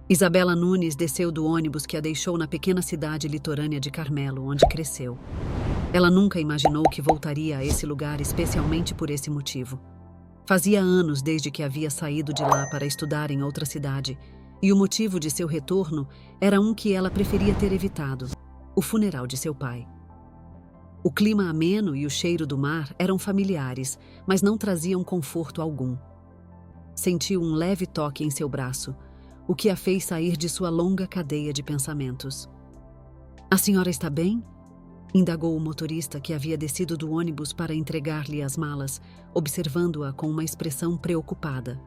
Isabela Nunes desceu do ônibus que a deixou na pequena cidade litorânea de Carmelo, onde cresceu. Ela nunca imaginou que voltaria a esse lugar especialmente por esse motivo. Fazia anos desde que havia saído de lá para estudar em outra cidade, e o motivo de seu retorno era um que ela preferia ter evitado: o funeral de seu pai. O clima ameno e o cheiro do mar eram familiares, mas não traziam conforto algum. Sentiu um leve toque em seu braço, o que a fez sair de sua longa cadeia de pensamentos. "A senhora está bem?" indagou o motorista que havia descido do ônibus para entregar-lhe as malas, observando-a com uma expressão preocupada.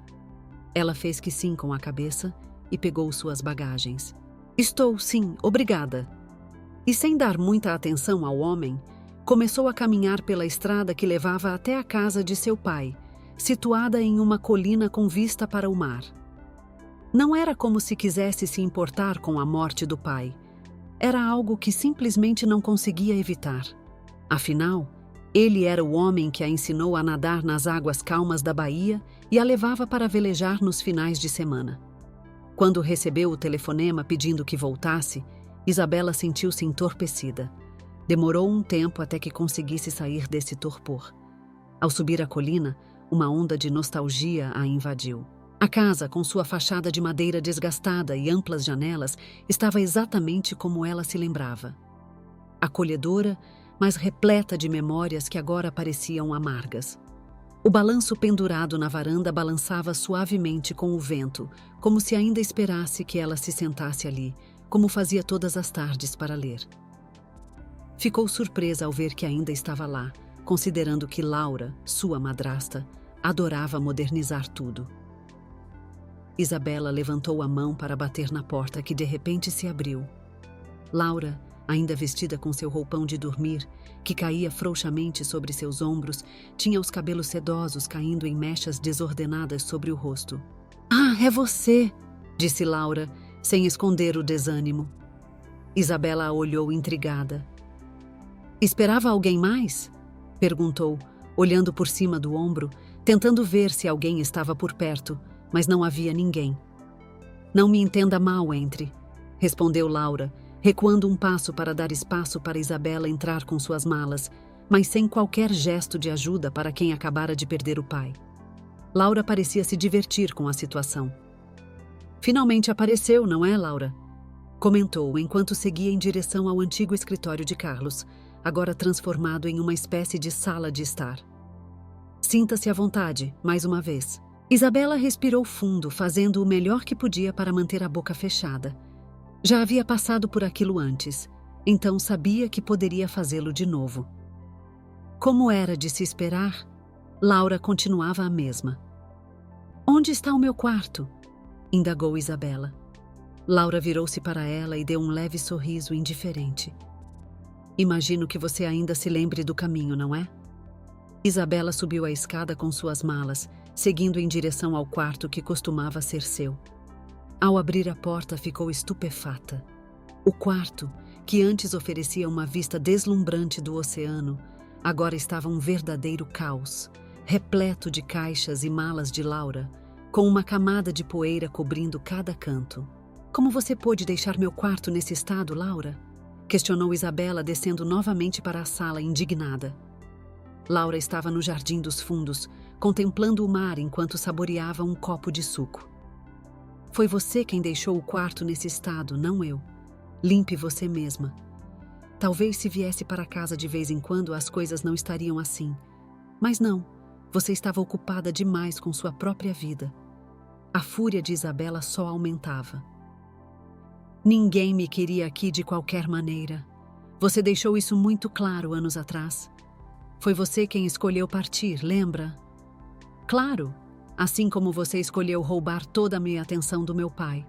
Ela fez que sim com a cabeça e pegou suas bagagens. "Estou, sim, obrigada." E sem dar muita atenção ao homem, começou a caminhar pela estrada que levava até a casa de seu pai, situada em uma colina com vista para o mar. Não era como se quisesse se importar com a morte do pai. Era algo que simplesmente não conseguia evitar. Afinal, ele era o homem que a ensinou a nadar nas águas calmas da Bahia e a levava para velejar nos finais de semana. Quando recebeu o telefonema pedindo que voltasse, Isabela sentiu-se entorpecida. Demorou um tempo até que conseguisse sair desse torpor. Ao subir a colina, uma onda de nostalgia a invadiu. A casa, com sua fachada de madeira desgastada e amplas janelas, estava exatamente como ela se lembrava. Acolhedora, mas repleta de memórias que agora pareciam amargas. O balanço pendurado na varanda balançava suavemente com o vento, como se ainda esperasse que ela se sentasse ali, como fazia todas as tardes para ler. Ficou surpresa ao ver que ainda estava lá, considerando que Laura, sua madrasta, adorava modernizar tudo. Isabela levantou a mão para bater na porta, que de repente se abriu. Laura, ainda vestida com seu roupão de dormir, que caía frouxamente sobre seus ombros, tinha os cabelos sedosos caindo em mechas desordenadas sobre o rosto. "Ah, é você!" disse Laura, sem esconder o desânimo. Isabela a olhou intrigada. "Esperava alguém mais?" perguntou, olhando por cima do ombro, tentando ver se alguém estava por perto, mas não havia ninguém. "Não me entenda mal, entre", respondeu Laura, recuando um passo para dar espaço para Isabela entrar com suas malas, mas sem qualquer gesto de ajuda para quem acabara de perder o pai. Laura parecia se divertir com a situação. "Finalmente apareceu, não é, Laura?" comentou enquanto seguia em direção ao antigo escritório de Carlos, agora transformado em uma espécie de sala de estar. "Sinta-se à vontade, mais uma vez." Isabela respirou fundo, fazendo o melhor que podia para manter a boca fechada. Já havia passado por aquilo antes, então sabia que poderia fazê-lo de novo. Como era de se esperar, Laura continuava a mesma. "Onde está o meu quarto?" indagou Isabela. Laura virou-se para ela e deu um leve sorriso indiferente. "Imagino que você ainda se lembre do caminho, não é?" Isabela subiu a escada com suas malas, seguindo em direção ao quarto que costumava ser seu. Ao abrir a porta, ficou estupefata. O quarto, que antes oferecia uma vista deslumbrante do oceano, agora estava um verdadeiro caos, repleto de caixas e malas de Laura, com uma camada de poeira cobrindo cada canto. "Como você pôde deixar meu quarto nesse estado, Laura?" questionou Isabela, descendo novamente para a sala, indignada. Laura estava no jardim dos fundos, contemplando o mar enquanto saboreava um copo de suco. "Foi você quem deixou o quarto nesse estado, não eu. Limpe você mesma. Talvez se viesse para casa de vez em quando as coisas não estariam assim. Mas não, você estava ocupada demais com sua própria vida." A fúria de Isabela só aumentava. "Ninguém me queria aqui de qualquer maneira. Você deixou isso muito claro anos atrás. Foi você quem escolheu partir, lembra?" "Claro, assim como você escolheu roubar toda a minha atenção do meu pai."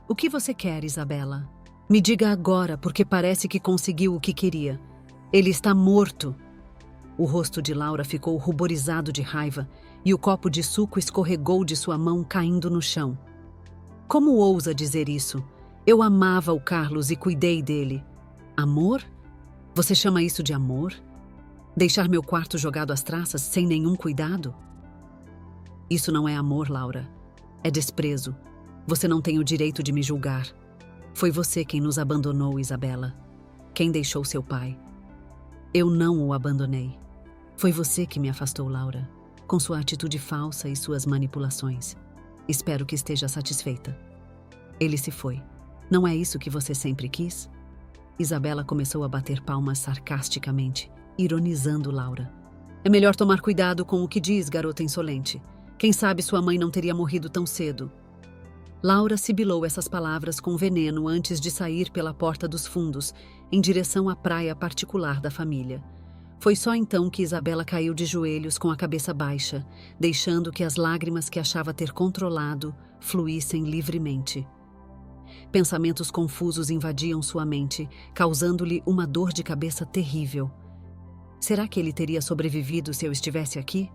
"O que você quer, Isabela? Me diga agora, porque parece que conseguiu o que queria. Ele está morto." O rosto de Laura ficou ruborizado de raiva e o copo de suco escorregou de sua mão, caindo no chão. "Como ousa dizer isso? Eu amava o Carlos e cuidei dele." "Amor? Você chama isso de amor? Deixar meu quarto jogado às traças sem nenhum cuidado?" "Isso não é amor, Laura. É desprezo. Você não tem o direito de me julgar. Foi você quem nos abandonou, Isabela. Quem deixou seu pai. Eu não o abandonei. Foi você que me afastou, Laura, com sua atitude falsa e suas manipulações. Espero que esteja satisfeita. Ele se foi. Não é isso que você sempre quis? Isabela começou a bater palmas sarcasticamente, ironizando Laura. É melhor tomar cuidado com o que diz, garota insolente. Quem sabe sua mãe não teria morrido tão cedo. Laura sibilou essas palavras com veneno antes de sair pela porta dos fundos, em direção à praia particular da família. Foi só então que Isabela caiu de joelhos com a cabeça baixa, deixando que as lágrimas que achava ter controlado fluíssem livremente. Pensamentos confusos invadiam sua mente, causando-lhe uma dor de cabeça terrível. Será que ele teria sobrevivido se eu estivesse aqui?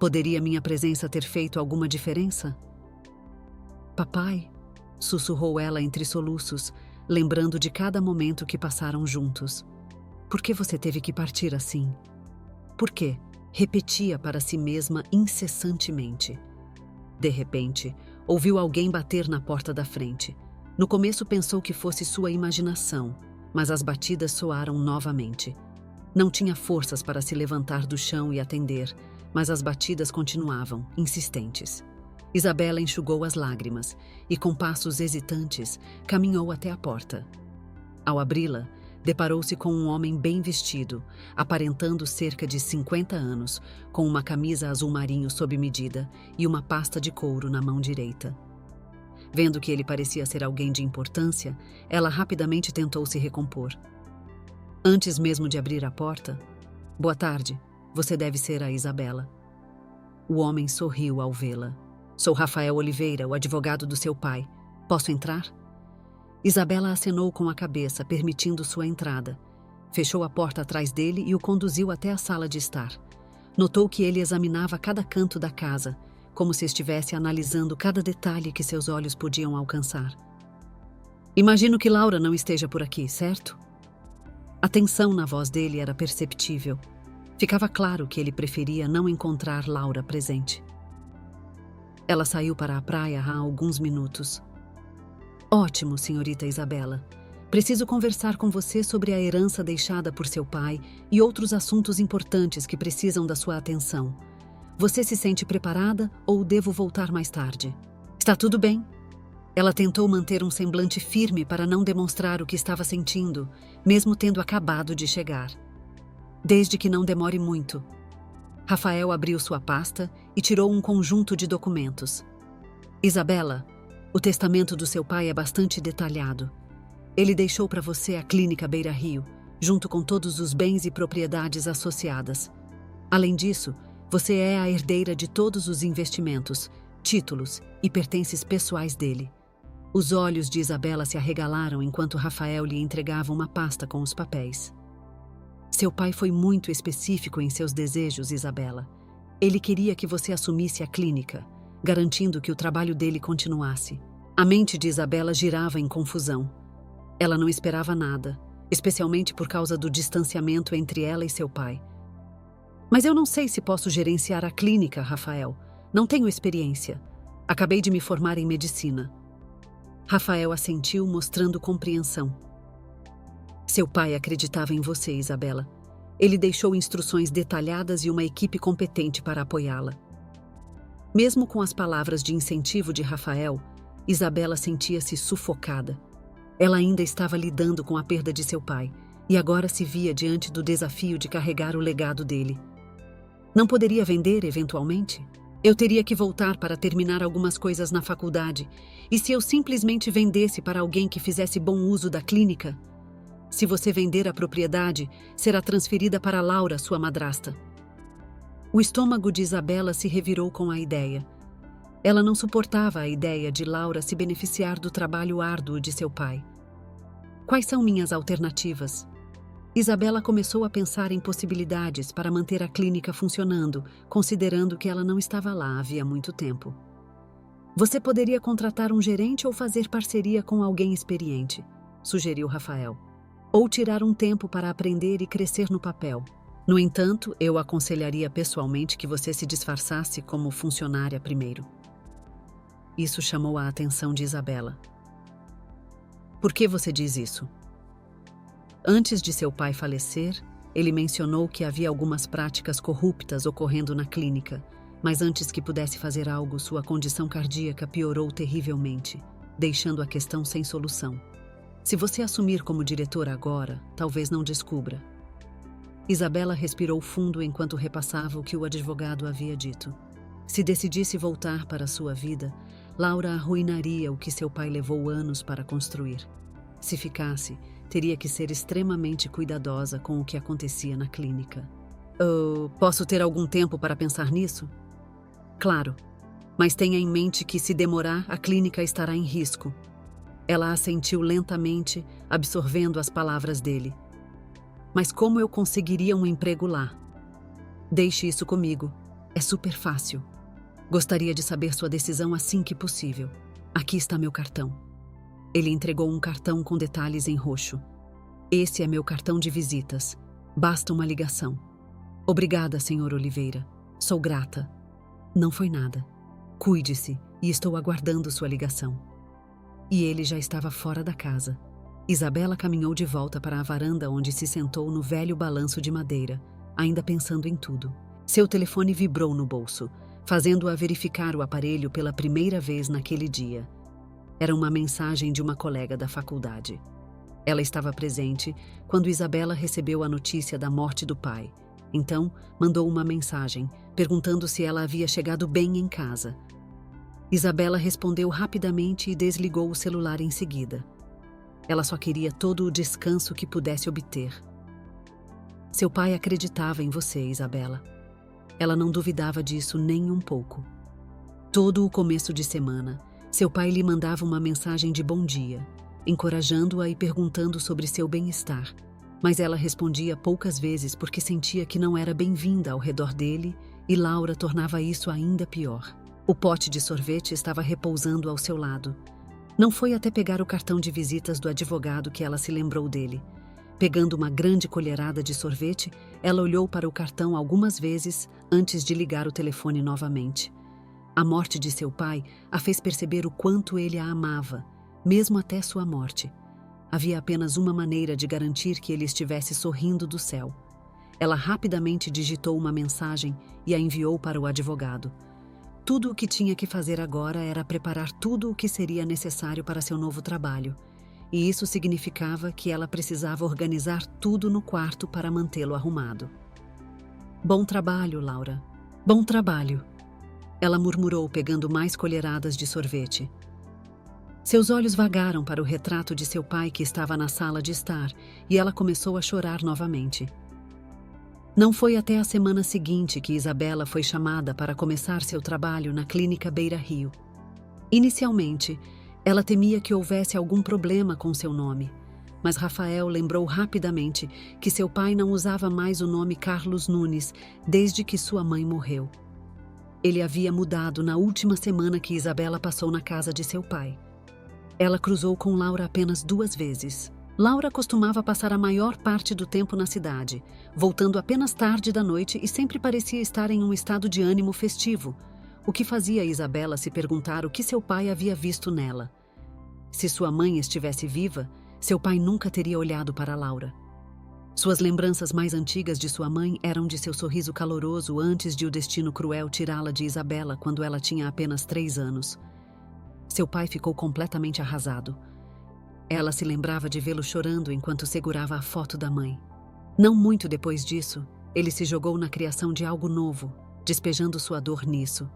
Poderia minha presença ter feito alguma diferença? Papai, sussurrou ela entre soluços, lembrando de cada momento que passaram juntos. Por que você teve que partir assim? Por quê? Repetia para si mesma incessantemente. De repente, ouviu alguém bater na porta da frente. No começo pensou que fosse sua imaginação, mas as batidas soaram novamente. Não tinha forças para se levantar do chão e atender, mas as batidas continuavam, insistentes. Isabela enxugou as lágrimas e, com passos hesitantes, caminhou até a porta. Ao abri-la, deparou-se com um homem bem vestido, aparentando cerca de 50 anos, com uma camisa azul marinho sob medida e uma pasta de couro na mão direita. Vendo que ele parecia ser alguém de importância, ela rapidamente tentou se recompor. Antes mesmo de abrir a porta, "Boa tarde, você deve ser a Isabela." O homem sorriu ao vê-la. "Sou Rafael Oliveira, o advogado do seu pai. Posso entrar?" Isabela acenou com a cabeça, permitindo sua entrada. Fechou a porta atrás dele e o conduziu até a sala de estar. Notou que ele examinava cada canto da casa, como se estivesse analisando cada detalhe que seus olhos podiam alcançar. "Imagino que Laura não esteja por aqui, certo?" A tensão na voz dele era perceptível. Ficava claro que ele preferia não encontrar Laura presente. Ela saiu para a praia há alguns minutos. "Ótimo, senhorita Isabela. Preciso conversar com você sobre a herança deixada por seu pai e outros assuntos importantes que precisam da sua atenção. Você se sente preparada ou devo voltar mais tarde?" "Está tudo bem." Ela tentou manter um semblante firme para não demonstrar o que estava sentindo, mesmo tendo acabado de chegar. "Desde que não demore muito." Rafael abriu sua pasta e tirou um conjunto de documentos. "Isabela, o testamento do seu pai é bastante detalhado. Ele deixou para você a clínica Beira Rio, junto com todos os bens e propriedades associadas. Além disso, você é a herdeira de todos os investimentos, títulos e pertences pessoais dele." Os olhos de Isabela se arregalaram enquanto Rafael lhe entregava uma pasta com os papéis. "Seu pai foi muito específico em seus desejos, Isabela. Ele queria que você assumisse a clínica, garantindo que o trabalho dele continuasse." A mente de Isabela girava em confusão. Ela não esperava nada, especialmente por causa do distanciamento entre ela e seu pai. "Mas eu não sei se posso gerenciar a clínica, Rafael. Não tenho experiência. Acabei de me formar em medicina." Rafael assentiu, mostrando compreensão. "Seu pai acreditava em você, Isabela. Ele deixou instruções detalhadas e uma equipe competente para apoiá-la." Mesmo com as palavras de incentivo de Rafael, Isabela sentia-se sufocada. Ela ainda estava lidando com a perda de seu pai e agora se via diante do desafio de carregar o legado dele. Não poderia vender, eventualmente? Eu teria que voltar para terminar algumas coisas na faculdade. E se eu simplesmente vendesse para alguém que fizesse bom uso da clínica? Se você vender a propriedade, será transferida para Laura, sua madrasta. O estômago de Isabela se revirou com a ideia. Ela não suportava a ideia de Laura se beneficiar do trabalho árduo de seu pai. "Quais são minhas alternativas?" Isabela começou a pensar em possibilidades para manter a clínica funcionando, considerando que ela não estava lá havia muito tempo. "Você poderia contratar um gerente ou fazer parceria com alguém experiente", sugeriu Rafael. "Ou tirar um tempo para aprender e crescer no papel. No entanto, eu aconselharia pessoalmente que você se disfarçasse como funcionária primeiro." Isso chamou a atenção de Isabela. Por que você diz isso? Antes de seu pai falecer, ele mencionou que havia algumas práticas corruptas ocorrendo na clínica, mas antes que pudesse fazer algo, sua condição cardíaca piorou terrivelmente, deixando a questão sem solução. Se você assumir como diretora agora, talvez não descubra. Isabela respirou fundo enquanto repassava o que o advogado havia dito. Se decidisse voltar para sua vida, Laura arruinaria o que seu pai levou anos para construir. Se ficasse, teria que ser extremamente cuidadosa com o que acontecia na clínica. Posso ter algum tempo para pensar nisso? Claro, mas tenha em mente que se demorar, a clínica estará em risco. Ela assentiu lentamente, absorvendo as palavras dele. Mas como eu conseguiria um emprego lá? Deixe isso comigo. É super fácil. Gostaria de saber sua decisão assim que possível. Aqui está meu cartão. Ele entregou um cartão com detalhes em roxo. Esse é meu cartão de visitas. Basta uma ligação. Obrigada, Sr. Oliveira. Sou grata. Não foi nada. Cuide-se e estou aguardando sua ligação. E ele já estava fora da casa. Isabela caminhou de volta para a varanda onde se sentou no velho balanço de madeira, ainda pensando em tudo. Seu telefone vibrou no bolso, fazendo-a verificar o aparelho pela primeira vez naquele dia. Era uma mensagem de uma colega da faculdade. Ela estava presente quando Isabela recebeu a notícia da morte do pai. Então, mandou uma mensagem, perguntando se ela havia chegado bem em casa. Isabela respondeu rapidamente e desligou o celular em seguida. Ela só queria todo o descanso que pudesse obter. Seu pai acreditava em você, Isabela. Ela não duvidava disso nem um pouco. Todo o começo de semana, seu pai lhe mandava uma mensagem de bom dia, encorajando-a e perguntando sobre seu bem-estar. Mas ela respondia poucas vezes porque sentia que não era bem-vinda ao redor dele e Laura tornava isso ainda pior. O pote de sorvete estava repousando ao seu lado. Não foi até pegar o cartão de visitas do advogado que ela se lembrou dele. Pegando uma grande colherada de sorvete, ela olhou para o cartão algumas vezes antes de ligar o telefone novamente. A morte de seu pai a fez perceber o quanto ele a amava, mesmo até sua morte. Havia apenas uma maneira de garantir que ele estivesse sorrindo do céu. Ela rapidamente digitou uma mensagem e a enviou para o advogado. Tudo o que tinha que fazer agora era preparar tudo o que seria necessário para seu novo trabalho. E isso significava que ela precisava organizar tudo no quarto para mantê-lo arrumado. Bom trabalho, Laura. Bom trabalho. Ela murmurou, pegando mais colheradas de sorvete. Seus olhos vagaram para o retrato de seu pai que estava na sala de estar e ela começou a chorar novamente. Não foi até a semana seguinte que Isabela foi chamada para começar seu trabalho na clínica Beira Rio. Inicialmente, ela temia que houvesse algum problema com seu nome, mas Rafael lembrou rapidamente que seu pai não usava mais o nome Carlos Nunes desde que sua mãe morreu. Ele havia mudado na última semana que Isabela passou na casa de seu pai. Ela cruzou com Laura apenas 2 vezes. Laura costumava passar a maior parte do tempo na cidade, voltando apenas tarde da noite e sempre parecia estar em um estado de ânimo festivo, o que fazia Isabela se perguntar o que seu pai havia visto nela. Se sua mãe estivesse viva, seu pai nunca teria olhado para Laura. Suas lembranças mais antigas de sua mãe eram de seu sorriso caloroso antes de o destino cruel tirá-la de Isabela quando ela tinha apenas 3 anos. Seu pai ficou completamente arrasado. Ela se lembrava de vê-lo chorando enquanto segurava a foto da mãe. Não muito depois disso, ele se jogou na criação de algo novo, despejando sua dor nisso.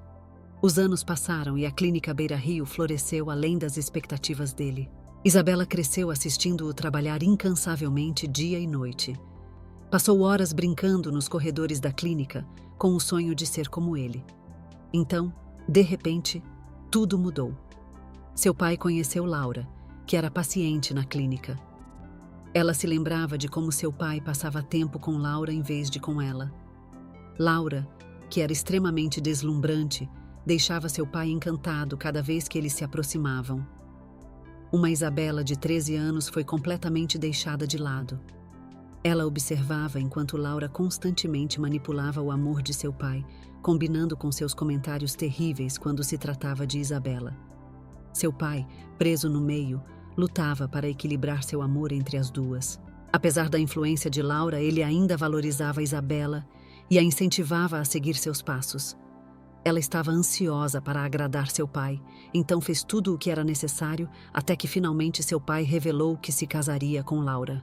Os anos passaram e a clínica Beira Rio floresceu além das expectativas dele. Isabela cresceu assistindo-o trabalhar incansavelmente dia e noite. Passou horas brincando nos corredores da clínica, com o sonho de ser como ele. Então, de repente, tudo mudou. Seu pai conheceu Laura, que era paciente na clínica. Ela se lembrava de como seu pai passava tempo com Laura em vez de com ela. Laura, que era extremamente deslumbrante, deixava seu pai encantado cada vez que eles se aproximavam. Uma Isabela de 13 anos foi completamente deixada de lado. Ela observava enquanto Laura constantemente manipulava o amor de seu pai, combinando com seus comentários terríveis quando se tratava de Isabela. Seu pai, preso no meio, lutava para equilibrar seu amor entre as duas. Apesar da influência de Laura, ele ainda valorizava Isabela e a incentivava a seguir seus passos. Ela estava ansiosa para agradar seu pai, então fez tudo o que era necessário até que finalmente seu pai revelou que se casaria com Laura.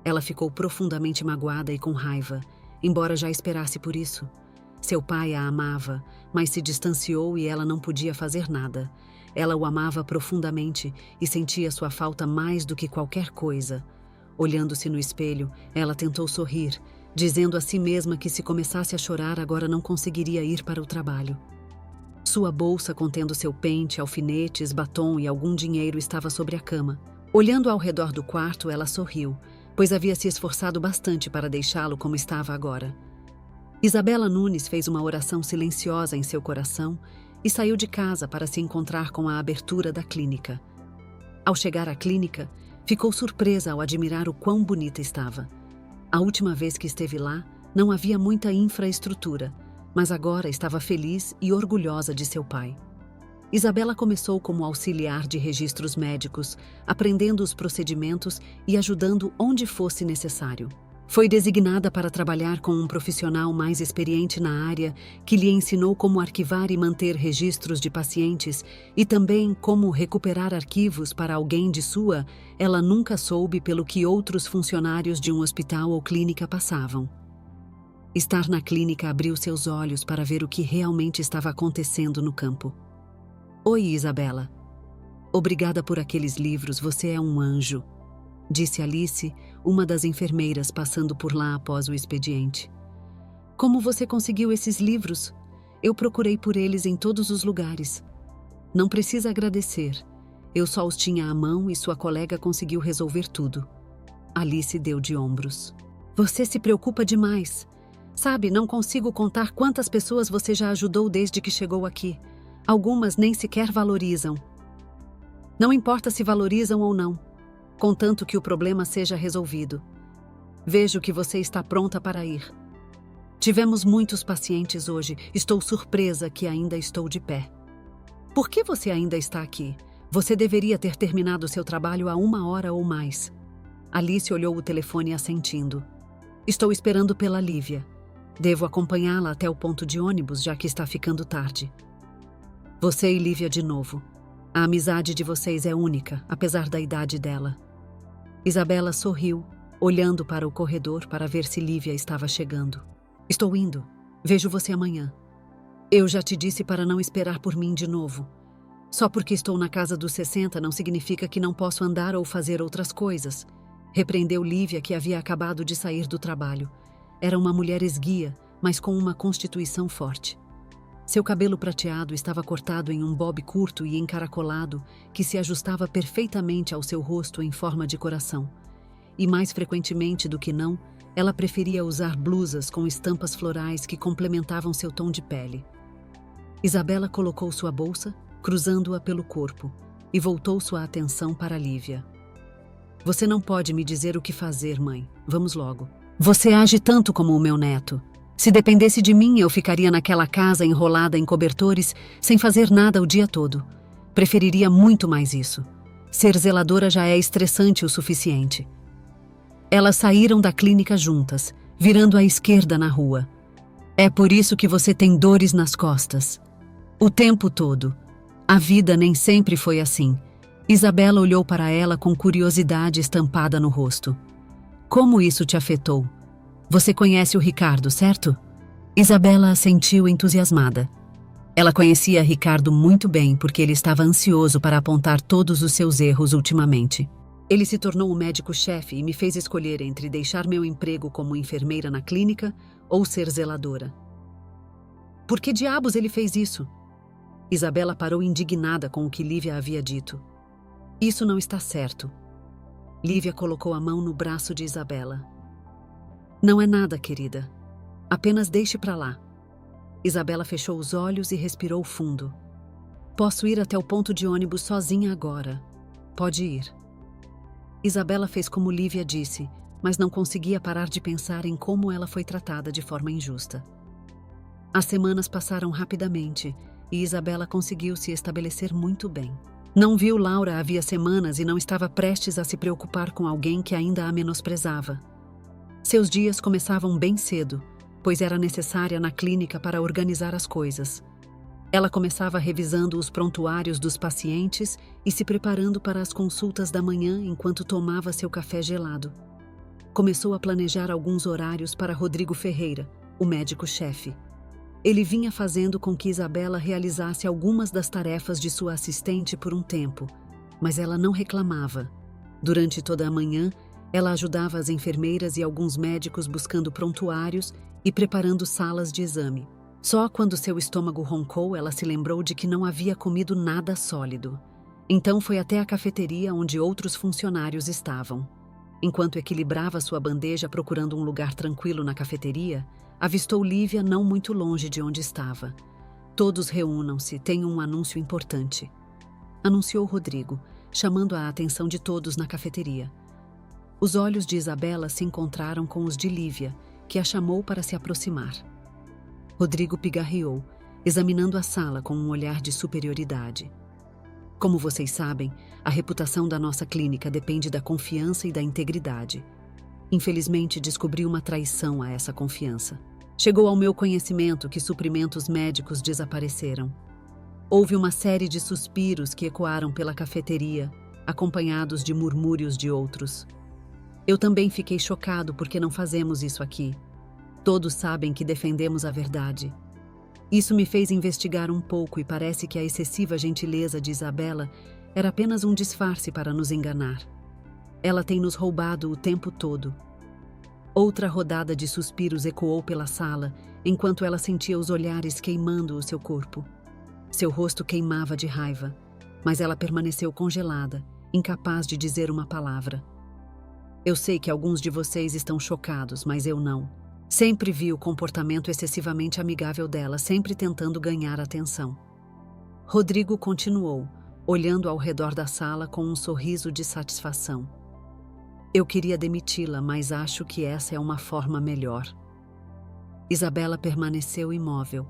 Ela ficou profundamente magoada e com raiva, embora já esperasse por isso. Seu pai a amava, mas se distanciou e ela não podia fazer nada. Ela o amava profundamente e sentia sua falta mais do que qualquer coisa. Olhando-se no espelho, ela tentou sorrir, dizendo a si mesma que se começasse a chorar agora não conseguiria ir para o trabalho. Sua bolsa contendo seu pente, alfinetes, batom e algum dinheiro estava sobre a cama. Olhando ao redor do quarto, ela sorriu, pois havia se esforçado bastante para deixá-lo como estava agora. Isabela Nunes fez uma oração silenciosa em seu coração e saiu de casa para se encontrar com a abertura da clínica. Ao chegar à clínica, ficou surpresa ao admirar o quão bonita estava. A última vez que esteve lá, não havia muita infraestrutura, mas agora estava feliz e orgulhosa de seu pai. Isabela começou como auxiliar de registros médicos, aprendendo os procedimentos e ajudando onde fosse necessário. Foi designada para trabalhar com um profissional mais experiente na área, que lhe ensinou como arquivar e manter registros de pacientes e também como recuperar arquivos para alguém de sua, ela nunca soube pelo que outros funcionários de um hospital ou clínica passavam. Estar na clínica abriu seus olhos para ver o que realmente estava acontecendo no campo. Oi, Isabela. Obrigada por aqueles livros, você é um anjo, disse Alice, uma das enfermeiras passando por lá após o expediente. Como você conseguiu esses livros? Eu procurei por eles em todos os lugares. Não precisa agradecer. Eu só os tinha à mão e sua colega conseguiu resolver tudo. Alice deu de ombros. Você se preocupa demais. Sabe, não consigo contar quantas pessoas você já ajudou desde que chegou aqui. Algumas nem sequer valorizam. Não importa se valorizam ou não, contanto que o problema seja resolvido. Vejo que você está pronta para ir. Tivemos muitos pacientes hoje. Estou surpresa que ainda estou de pé. Por que você ainda está aqui? Você deveria ter terminado seu trabalho há 1 hora ou mais. Alice olhou o telefone assentindo. Estou esperando pela Lívia. Devo acompanhá-la até o ponto de ônibus, já que está ficando tarde. Você e Lívia de novo. A amizade de vocês é única, apesar da idade dela. Isabela sorriu, olhando para o corredor para ver se Lívia estava chegando. Estou indo. Vejo você amanhã. Eu já te disse para não esperar por mim de novo. Só porque estou na casa dos 60 não significa que não posso andar ou fazer outras coisas. Repreendeu Lívia, que havia acabado de sair do trabalho. Era uma mulher esguia, mas com uma constituição forte. Seu cabelo prateado estava cortado em um bob curto e encaracolado que se ajustava perfeitamente ao seu rosto em forma de coração. E mais frequentemente do que não, ela preferia usar blusas com estampas florais que complementavam seu tom de pele. Isabela colocou sua bolsa, cruzando-a pelo corpo, e voltou sua atenção para Lívia. Você não pode me dizer o que fazer, mãe. Vamos logo. Você age tanto como o meu neto. Se dependesse de mim, eu ficaria naquela casa enrolada em cobertores, sem fazer nada o dia todo. Preferiria muito mais isso. Ser zeladora já é estressante o suficiente. Elas saíram da clínica juntas, virando à esquerda na rua. É por isso que você tem dores nas costas. O tempo todo. A vida nem sempre foi assim. Isabela olhou para ela com curiosidade estampada no rosto. Como isso te afetou? Você conhece o Ricardo, certo? Isabela assentiu entusiasmada. Ela conhecia Ricardo muito bem porque ele estava ansioso para apontar todos os seus erros ultimamente. Ele se tornou um médico-chefe e me fez escolher entre deixar meu emprego como enfermeira na clínica ou ser zeladora. Por que diabos ele fez isso? Isabela parou indignada com o que Lívia havia dito. Isso não está certo. Lívia colocou a mão no braço de Isabela. Não é nada, querida. Apenas deixe para lá. Isabela fechou os olhos e respirou fundo. Posso ir até o ponto de ônibus sozinha agora. Pode ir. Isabela fez como Lívia disse, mas não conseguia parar de pensar em como ela foi tratada de forma injusta. As semanas passaram rapidamente e Isabela conseguiu se estabelecer muito bem. Não viu Laura havia semanas e não estava prestes a se preocupar com alguém que ainda a menosprezava. Seus dias começavam bem cedo, pois era necessária na clínica para organizar as coisas. Ela começava revisando os prontuários dos pacientes e se preparando para as consultas da manhã enquanto tomava seu café gelado. Começou a planejar alguns horários para Rodrigo Ferreira, o médico-chefe. Ele vinha fazendo com que Isabela realizasse algumas das tarefas de sua assistente por um tempo, mas ela não reclamava. Durante toda a manhã, ela ajudava as enfermeiras e alguns médicos buscando prontuários e preparando salas de exame. Só quando seu estômago roncou, ela se lembrou de que não havia comido nada sólido. Então foi até a cafeteria onde outros funcionários estavam. Enquanto equilibrava sua bandeja procurando um lugar tranquilo na cafeteria, avistou Lívia não muito longe de onde estava. Todos reúnam-se, tenho um anúncio importante, anunciou Rodrigo, chamando a atenção de todos na cafeteria. Os olhos de Isabela se encontraram com os de Lívia, que a chamou para se aproximar. Rodrigo pigarreou, examinando a sala com um olhar de superioridade. Como vocês sabem, a reputação da nossa clínica depende da confiança e da integridade. Infelizmente, descobri uma traição a essa confiança. Chegou ao meu conhecimento que suprimentos médicos desapareceram. Houve uma série de suspiros que ecoaram pela cafeteria, acompanhados de murmúrios de outros. Eu também fiquei chocado porque não fazemos isso aqui. Todos sabem que defendemos a verdade. Isso me fez investigar um pouco e parece que a excessiva gentileza de Isabela era apenas um disfarce para nos enganar. Ela tem nos roubado o tempo todo. Outra rodada de suspiros ecoou pela sala, enquanto ela sentia os olhares queimando o seu corpo. Seu rosto queimava de raiva, mas ela permaneceu congelada, incapaz de dizer uma palavra. Eu sei que alguns de vocês estão chocados, mas eu não. Sempre vi o comportamento excessivamente amigável dela, sempre tentando ganhar atenção. Rodrigo continuou, olhando ao redor da sala com um sorriso de satisfação. Eu queria demiti-la, mas acho que essa é uma forma melhor. Isabela permaneceu imóvel,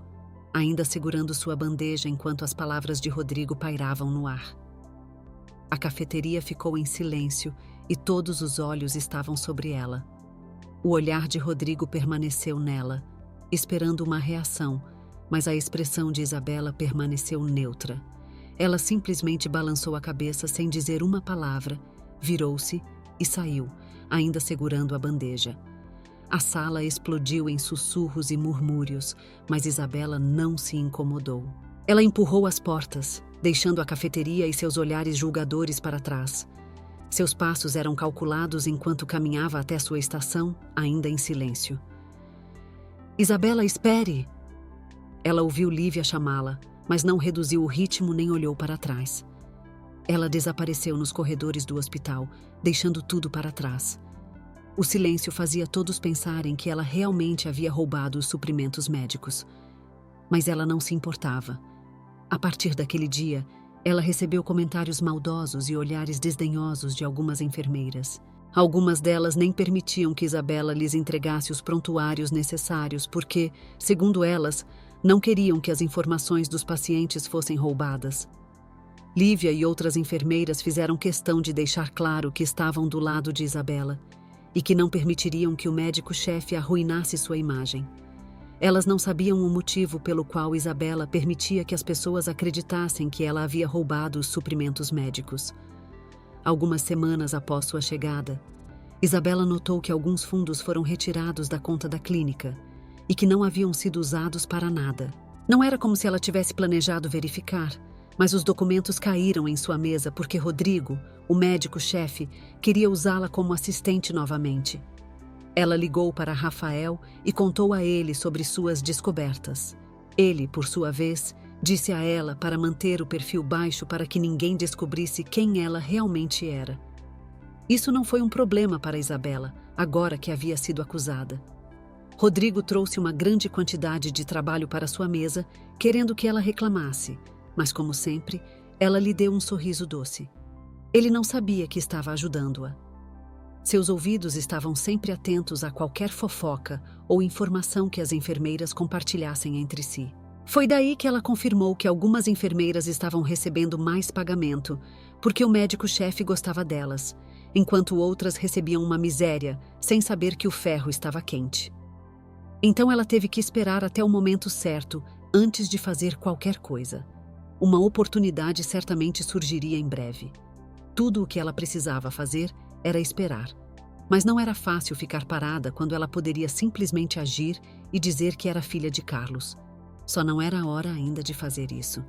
ainda segurando sua bandeja enquanto as palavras de Rodrigo pairavam no ar. A cafeteria ficou em silêncio e todos os olhos estavam sobre ela. O olhar de Rodrigo permaneceu nela, esperando uma reação, mas a expressão de Isabela permaneceu neutra. Ela simplesmente balançou a cabeça sem dizer uma palavra, virou-se e saiu, ainda segurando a bandeja. A sala explodiu em sussurros e murmúrios, mas Isabela não se incomodou. Ela empurrou as portas, deixando a cafeteria e seus olhares julgadores para trás. Seus passos eram calculados enquanto caminhava até sua estação, ainda em silêncio. Isabela, espere! Ela ouviu Lívia chamá-la, mas não reduziu o ritmo nem olhou para trás. Ela desapareceu nos corredores do hospital, deixando tudo para trás. O silêncio fazia todos pensarem que ela realmente havia roubado os suprimentos médicos. Mas ela não se importava. A partir daquele dia, ela recebeu comentários maldosos e olhares desdenhosos de algumas enfermeiras. Algumas delas nem permitiam que Isabela lhes entregasse os prontuários necessários porque, segundo elas, não queriam que as informações dos pacientes fossem roubadas. Lívia e outras enfermeiras fizeram questão de deixar claro que estavam do lado de Isabela e que não permitiriam que o médico-chefe arruinasse sua imagem. Elas não sabiam o motivo pelo qual Isabela permitia que as pessoas acreditassem que ela havia roubado os suprimentos médicos. Algumas semanas após sua chegada, Isabela notou que alguns fundos foram retirados da conta da clínica e que não haviam sido usados para nada. Não era como se ela tivesse planejado verificar, mas os documentos caíram em sua mesa porque Rodrigo, o médico-chefe, queria usá-la como assistente novamente. Ela ligou para Rafael e contou a ele sobre suas descobertas. Ele, por sua vez, disse a ela para manter o perfil baixo para que ninguém descobrisse quem ela realmente era. Isso não foi um problema para Isabela, agora que havia sido acusada. Rodrigo trouxe uma grande quantidade de trabalho para sua mesa, querendo que ela reclamasse, mas, como sempre, ela lhe deu um sorriso doce. Ele não sabia que estava ajudando-a. Seus ouvidos estavam sempre atentos a qualquer fofoca ou informação que as enfermeiras compartilhassem entre si. Foi daí que ela confirmou que algumas enfermeiras estavam recebendo mais pagamento, porque o médico-chefe gostava delas, enquanto outras recebiam uma miséria, sem saber que o ferro estava quente. Então ela teve que esperar até o momento certo, antes de fazer qualquer coisa. Uma oportunidade certamente surgiria em breve. Tudo o que ela precisava fazer era esperar. Mas não era fácil ficar parada quando ela poderia simplesmente agir e dizer que era filha de Carlos. Só não era a hora ainda de fazer isso.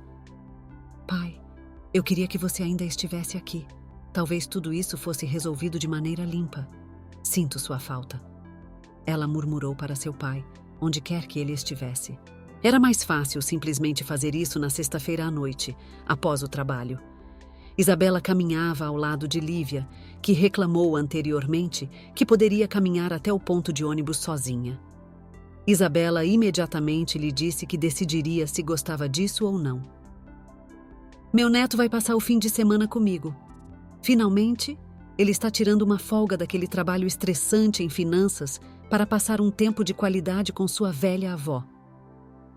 Pai, eu queria que você ainda estivesse aqui. Talvez tudo isso fosse resolvido de maneira limpa. Sinto sua falta. Ela murmurou para seu pai, onde quer que ele estivesse. Era mais fácil simplesmente fazer isso na sexta-feira à noite, após o trabalho. Isabela caminhava ao lado de Lívia, que reclamou anteriormente que poderia caminhar até o ponto de ônibus sozinha. Isabela imediatamente lhe disse que decidiria se gostava disso ou não. Meu neto vai passar o fim de semana comigo. Finalmente, ele está tirando uma folga daquele trabalho estressante em finanças para passar um tempo de qualidade com sua velha avó.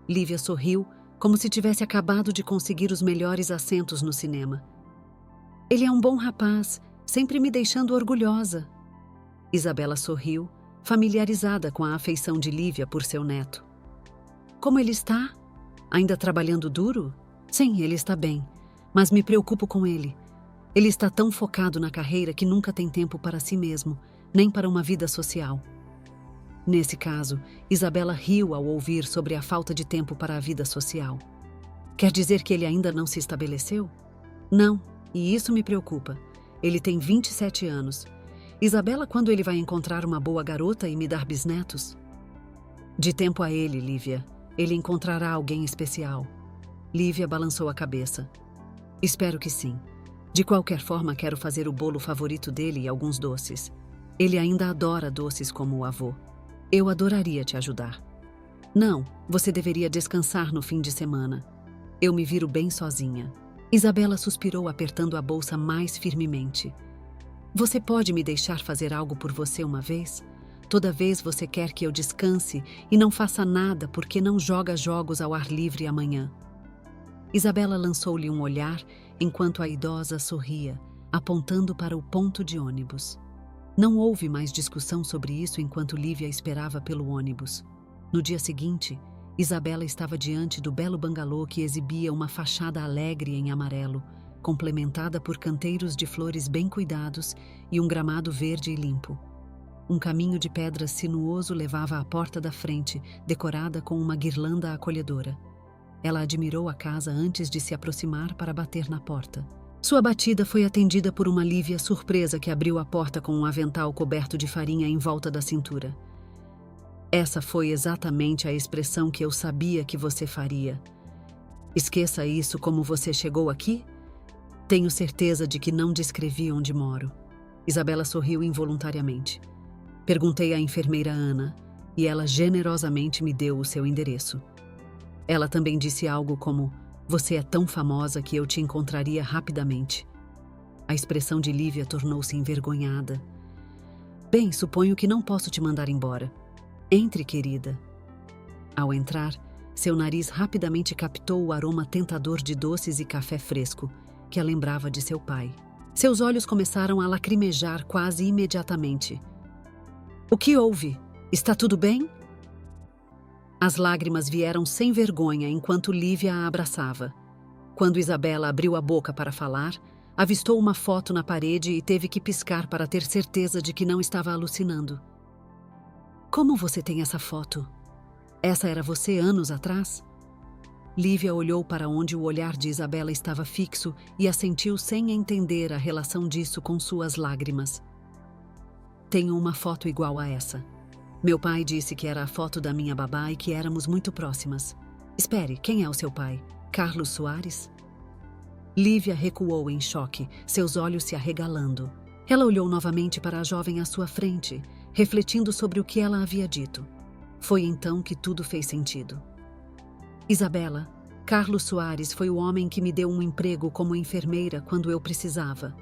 Lívia sorriu, como se tivesse acabado de conseguir os melhores assentos no cinema. Ele é um bom rapaz, sempre me deixando orgulhosa. Isabela sorriu, familiarizada com a afeição de Lívia por seu neto. Como ele está? Ainda trabalhando duro? Sim, ele está bem, mas me preocupo com ele. Ele está tão focado na carreira que nunca tem tempo para si mesmo, nem para uma vida social. Nesse caso, Isabela riu ao ouvir sobre a falta de tempo para a vida social. Quer dizer que ele ainda não se estabeleceu? Não, e isso me preocupa. Ele tem 27 anos. Isabela, quando ele vai encontrar uma boa garota e me dar bisnetos? De tempo a ele, Lívia. Ele encontrará alguém especial. Lívia balançou a cabeça. Espero que sim. De qualquer forma, quero fazer o bolo favorito dele e alguns doces. Ele ainda adora doces como o avô. Eu adoraria te ajudar. Não, você deveria descansar no fim de semana. Eu me viro bem sozinha. Isabela suspirou, apertando a bolsa mais firmemente. Você pode me deixar fazer algo por você uma vez? Toda vez você quer que eu descanse e não faça nada porque não joga jogos ao ar livre amanhã. Isabela lançou-lhe um olhar enquanto a idosa sorria, apontando para o ponto de ônibus. Não houve mais discussão sobre isso enquanto Lívia esperava pelo ônibus. No dia seguinte, Isabela estava diante do belo bangalô que exibia uma fachada alegre em amarelo, complementada por canteiros de flores bem cuidados e um gramado verde e limpo. Um caminho de pedras sinuoso levava à porta da frente, decorada com uma guirlanda acolhedora. Ela admirou a casa antes de se aproximar para bater na porta. Sua batida foi atendida por uma Lívia surpresa que abriu a porta com um avental coberto de farinha em volta da cintura. Essa foi exatamente a expressão que eu sabia que você faria. Esqueça isso como você chegou aqui? Tenho certeza de que não descrevi onde moro. Isabela sorriu involuntariamente. Perguntei à enfermeira Ana, e ela generosamente me deu o seu endereço. Ela também disse algo como, você é tão famosa que eu te encontraria rapidamente. A expressão de Lívia tornou-se envergonhada. Bem, suponho que não posso te mandar embora. Entre, querida. Ao entrar, seu nariz rapidamente captou o aroma tentador de doces e café fresco, que a lembrava de seu pai. Seus olhos começaram a lacrimejar quase imediatamente. O que houve? Está tudo bem? As lágrimas vieram sem vergonha enquanto Lívia a abraçava. Quando Isabela abriu a boca para falar, avistou uma foto na parede e teve que piscar para ter certeza de que não estava alucinando. Como você tem essa foto? Essa era você anos atrás? Lívia olhou para onde o olhar de Isabela estava fixo e assentiu sem entender a relação disso com suas lágrimas. Tenho uma foto igual a essa. Meu pai disse que era a foto da minha babá e que éramos muito próximas. Espere, quem é o seu pai? Carlos Soares? Lívia recuou em choque, seus olhos se arregalando. Ela olhou novamente para a jovem à sua frente, refletindo sobre o que ela havia dito. Foi então que tudo fez sentido. Isabela, Carlos Soares foi o homem que me deu um emprego como enfermeira quando eu precisava.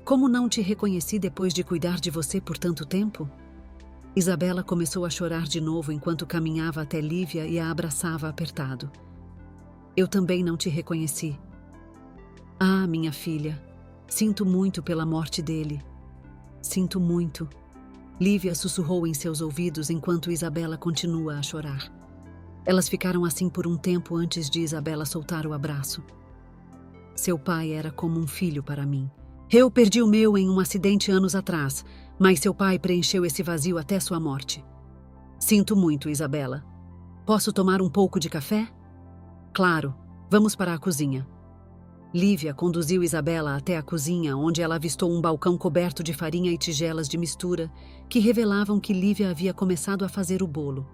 Como não te reconheci depois de cuidar de você por tanto tempo? Isabela começou a chorar de novo enquanto caminhava até Lívia e a abraçava apertado. Eu também não te reconheci. Ah, minha filha, sinto muito pela morte dele. Sinto muito. Lívia sussurrou em seus ouvidos enquanto Isabela continua a chorar. Elas ficaram assim por um tempo antes de Isabela soltar o abraço. Seu pai era como um filho para mim. Eu perdi o meu em um acidente anos atrás, mas seu pai preencheu esse vazio até sua morte. Sinto muito, Isabela. Posso tomar um pouco de café? Claro, vamos para a cozinha. Lívia conduziu Isabela até a cozinha, onde ela avistou um balcão coberto de farinha e tigelas de mistura que revelavam que Lívia havia começado a fazer o bolo.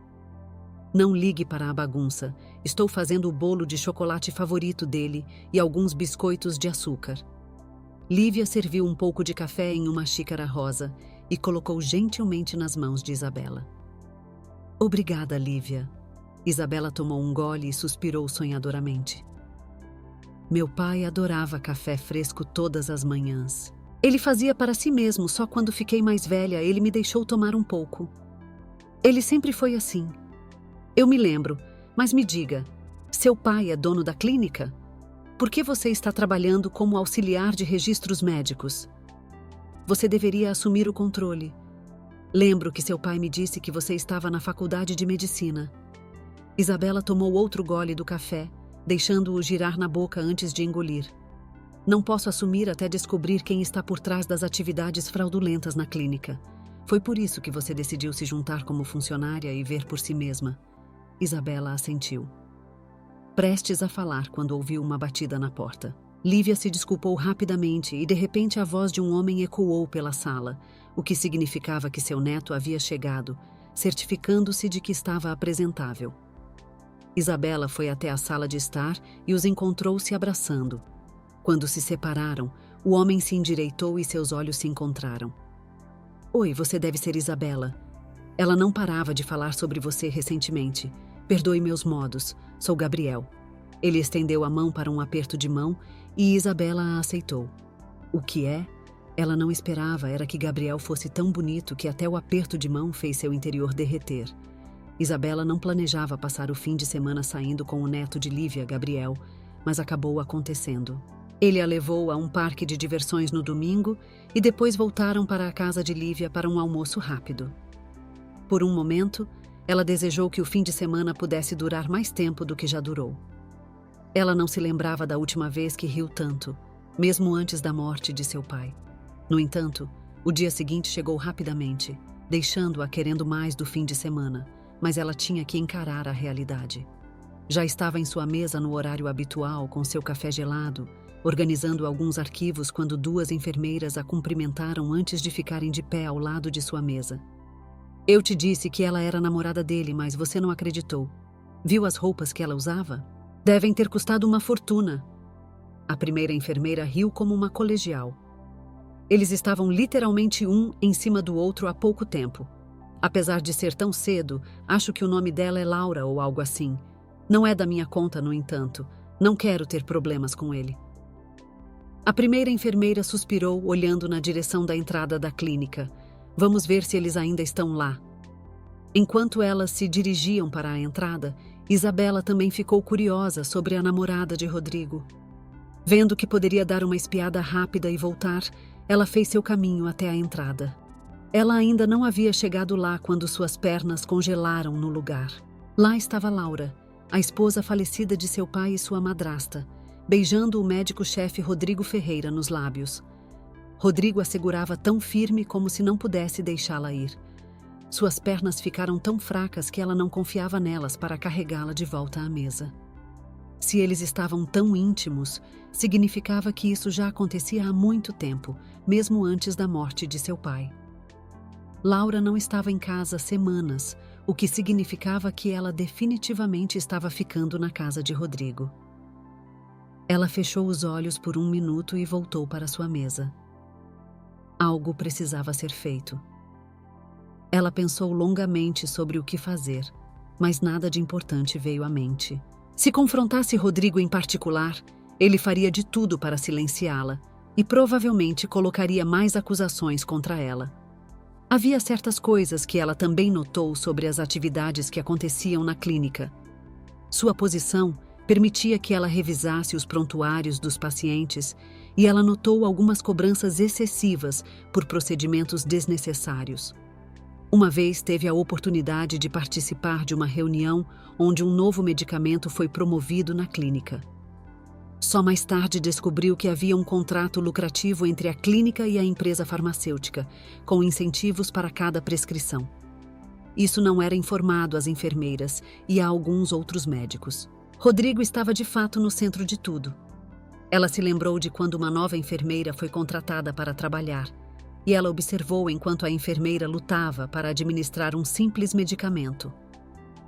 Não ligue para a bagunça. Estou fazendo o bolo de chocolate favorito dele e alguns biscoitos de açúcar. Lívia serviu um pouco de café em uma xícara rosa e colocou gentilmente nas mãos de Isabela. Obrigada, Lívia. Isabela tomou um gole e suspirou sonhadoramente. Meu pai adorava café fresco todas as manhãs. Ele fazia para si mesmo, só quando fiquei mais velha ele me deixou tomar um pouco. Ele sempre foi assim. Eu me lembro, mas me diga, seu pai é dono da clínica? Por que você está trabalhando como auxiliar de registros médicos? Você deveria assumir o controle. Lembro que seu pai me disse que você estava na faculdade de medicina. Isabela tomou outro gole do café, deixando-o girar na boca antes de engolir. Não posso assumir até descobrir quem está por trás das atividades fraudulentas na clínica. Foi por isso que você decidiu se juntar como funcionária e ver por si mesma. Isabela assentiu. Prestes a falar quando ouviu uma batida na porta. Lívia se desculpou rapidamente e de repente a voz de um homem ecoou pela sala, o que significava que seu neto havia chegado, certificando-se de que estava apresentável. Isabela foi até a sala de estar e os encontrou se abraçando. Quando se separaram, o homem se endireitou e seus olhos se encontraram. Oi, você deve ser Isabela. Ela não parava de falar sobre você recentemente. Perdoe meus modos, sou Gabriel. Ele estendeu a mão para um aperto de mão e Isabela a aceitou. O que é? Ela não esperava era que Gabriel fosse tão bonito que até o aperto de mão fez seu interior derreter. Isabela não planejava passar o fim de semana saindo com o neto de Lívia, Gabriel, mas acabou acontecendo. Ele a levou a um parque de diversões no domingo e depois voltaram para a casa de Lívia para um almoço rápido. Por um momento, ela desejou que o fim de semana pudesse durar mais tempo do que já durou. Ela não se lembrava da última vez que riu tanto, mesmo antes da morte de seu pai. No entanto, o dia seguinte chegou rapidamente, deixando-a querendo mais do fim de semana, mas ela tinha que encarar a realidade. Já estava em sua mesa no horário habitual, com seu café gelado, organizando alguns arquivos quando duas enfermeiras a cumprimentaram antes de ficarem de pé ao lado de sua mesa. Eu te disse que ela era namorada dele, mas você não acreditou. Viu as roupas que ela usava? Devem ter custado uma fortuna. A primeira enfermeira riu como uma colegial. Eles estavam literalmente um em cima do outro há pouco tempo. Apesar de ser tão cedo, acho que o nome dela é Laura ou algo assim. Não é da minha conta, no entanto. Não quero ter problemas com ele. A primeira enfermeira suspirou, olhando na direção da entrada da clínica. Vamos ver se eles ainda estão lá. Enquanto elas se dirigiam para a entrada, Isabela também ficou curiosa sobre a namorada de Rodrigo. Vendo que poderia dar uma espiada rápida e voltar, ela fez seu caminho até a entrada. Ela ainda não havia chegado lá quando suas pernas congelaram no lugar. Lá estava Laura, a esposa falecida de seu pai e sua madrasta, beijando o médico-chefe Rodrigo Ferreira nos lábios. Rodrigo a segurava tão firme como se não pudesse deixá-la ir. Suas pernas ficaram tão fracas que ela não confiava nelas para carregá-la de volta à mesa. Se eles estavam tão íntimos, significava que isso já acontecia há muito tempo, mesmo antes da morte de seu pai. Laura não estava em casa há semanas, o que significava que ela definitivamente estava ficando na casa de Rodrigo. Ela fechou os olhos por um minuto e voltou para sua mesa. Algo precisava ser feito. Ela pensou longamente sobre o que fazer, mas nada de importante veio à mente. Se confrontasse Rodrigo em particular, ele faria de tudo para silenciá-la, e provavelmente colocaria mais acusações contra ela. Havia certas coisas que ela também notou sobre as atividades que aconteciam na clínica. Sua posição permitia que ela revisasse os prontuários dos pacientes e ela notou algumas cobranças excessivas por procedimentos desnecessários. Uma vez teve a oportunidade de participar de uma reunião onde um novo medicamento foi promovido na clínica. Só mais tarde descobriu que havia um contrato lucrativo entre a clínica e a empresa farmacêutica, com incentivos para cada prescrição. Isso não era informado às enfermeiras e a alguns outros médicos. Rodrigo estava de fato no centro de tudo. Ela se lembrou de quando uma nova enfermeira foi contratada para trabalhar, e ela observou enquanto a enfermeira lutava para administrar um simples medicamento.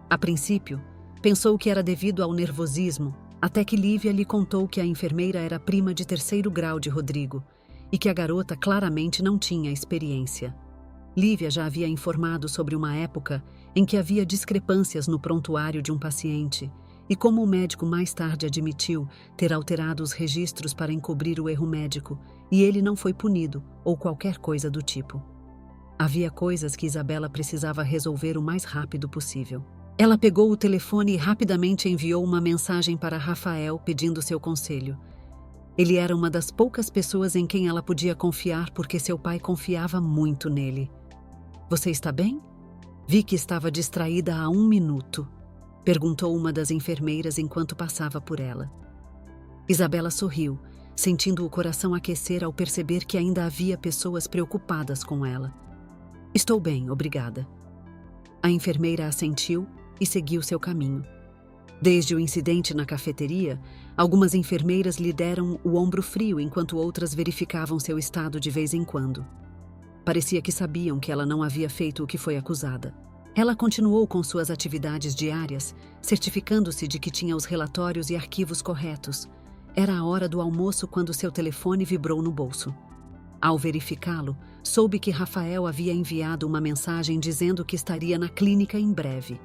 A princípio, pensou que era devido ao nervosismo, até que Lívia lhe contou que a enfermeira era prima de 3º grau de Rodrigo e que a garota claramente não tinha experiência. Lívia já havia informado sobre uma época em que havia discrepâncias no prontuário de um paciente e como o médico mais tarde admitiu ter alterado os registros para encobrir o erro médico e ele não foi punido ou qualquer coisa do tipo. Havia coisas que Isabela precisava resolver o mais rápido possível. Ela pegou o telefone e rapidamente enviou uma mensagem para Rafael pedindo seu conselho. Ele era uma das poucas pessoas em quem ela podia confiar porque seu pai confiava muito nele. "Você está bem?" "Vi que estava distraída há 1 minuto", perguntou uma das enfermeiras enquanto passava por ela. Isabela sorriu, sentindo o coração aquecer ao perceber que ainda havia pessoas preocupadas com ela. "Estou bem, obrigada." A enfermeira assentiu e seguiu seu caminho. Desde o incidente na cafeteria, algumas enfermeiras lhe deram o ombro frio enquanto outras verificavam seu estado de vez em quando. Parecia que sabiam que ela não havia feito o que foi acusada. Ela continuou com suas atividades diárias, certificando-se de que tinha os relatórios e arquivos corretos. Era a hora do almoço quando seu telefone vibrou no bolso. Ao verificá-lo, soube que Rafael havia enviado uma mensagem dizendo que estaria na clínica em breve.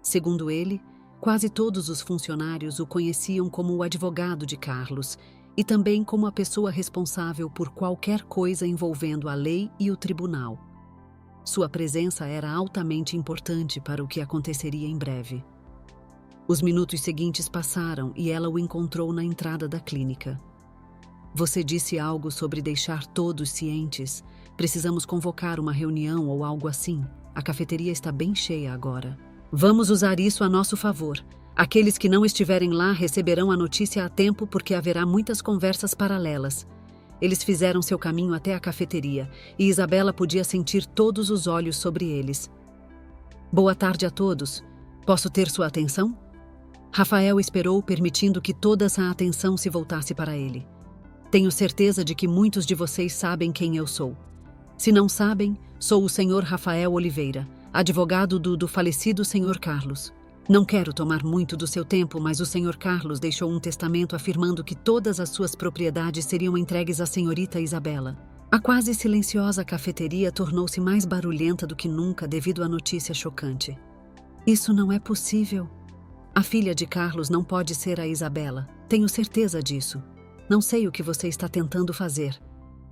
Segundo ele, quase todos os funcionários o conheciam como o advogado de Carlos e também como a pessoa responsável por qualquer coisa envolvendo a lei e o tribunal. Sua presença era altamente importante para o que aconteceria em breve. Os minutos seguintes passaram e ela o encontrou na entrada da clínica. "Você disse algo sobre deixar todos cientes. Precisamos convocar uma reunião ou algo assim. A cafeteria está bem cheia agora." "Vamos usar isso a nosso favor. Aqueles que não estiverem lá receberão a notícia a tempo porque haverá muitas conversas paralelas." Eles fizeram seu caminho até a cafeteria e Isabela podia sentir todos os olhos sobre eles. "Boa tarde a todos. Posso ter sua atenção?" Rafael esperou, permitindo que toda a atenção se voltasse para ele. "Tenho certeza de que muitos de vocês sabem quem eu sou. Se não sabem, sou o Sr. Rafael Oliveira, advogado do falecido Sr. Carlos. Não quero tomar muito do seu tempo, mas o Sr. Carlos deixou um testamento afirmando que todas as suas propriedades seriam entregues à senhorita Isabela." A quase silenciosa cafeteria tornou-se mais barulhenta do que nunca devido à notícia chocante. "Isso não é possível. A filha de Carlos não pode ser a Isabela. Tenho certeza disso. Não sei o que você está tentando fazer",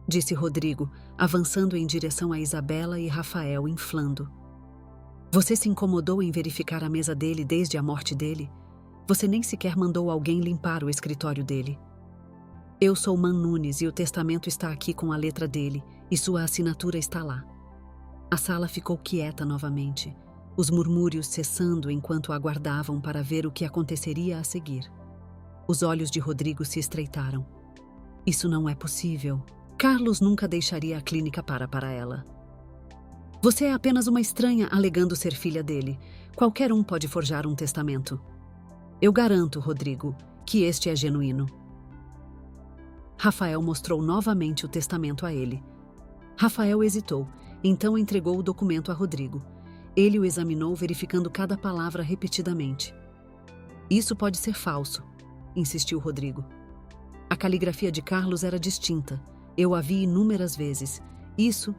disse Rodrigo, avançando em direção a Isabela e Rafael, inflando. "Você se incomodou em verificar a mesa dele desde a morte dele? Você nem sequer mandou alguém limpar o escritório dele." "Eu sou Man Nunes e o testamento está aqui com a letra dele e sua assinatura está lá." A sala ficou quieta novamente, os murmúrios cessando enquanto aguardavam para ver o que aconteceria a seguir. Os olhos de Rodrigo se estreitaram. "Isso não é possível. Carlos nunca deixaria a clínica para ela. Você é apenas uma estranha alegando ser filha dele. Qualquer um pode forjar um testamento. Eu garanto, Rodrigo, que este é genuíno." Rafael mostrou novamente o testamento a ele. Rafael hesitou, então entregou o documento a Rodrigo. Ele o examinou, verificando cada palavra repetidamente. "Isso pode ser falso", insistiu Rodrigo. "A caligrafia de Carlos era distinta. Eu a vi inúmeras vezes. Isso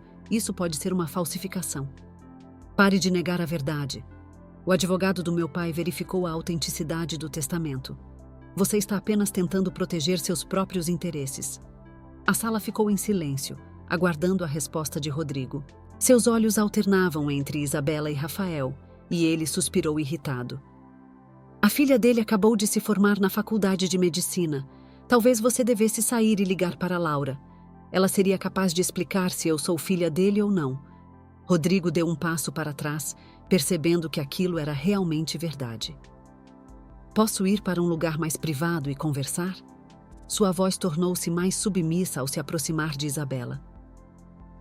pode ser uma falsificação. Pare de negar a verdade. O advogado do meu pai verificou a autenticidade do testamento. Você está apenas tentando proteger seus próprios interesses." A sala ficou em silêncio, aguardando a resposta de Rodrigo. Seus olhos alternavam entre Isabela e Rafael, e ele suspirou irritado. A filha dele acabou de se formar na faculdade de medicina. Talvez você devesse sair e ligar para Laura. Ela seria capaz de explicar se eu sou filha dele ou não. Rodrigo deu um passo para trás, percebendo que aquilo era realmente verdade. Posso ir para um lugar mais privado e conversar? Sua voz tornou-se mais submissa ao se aproximar de Isabela.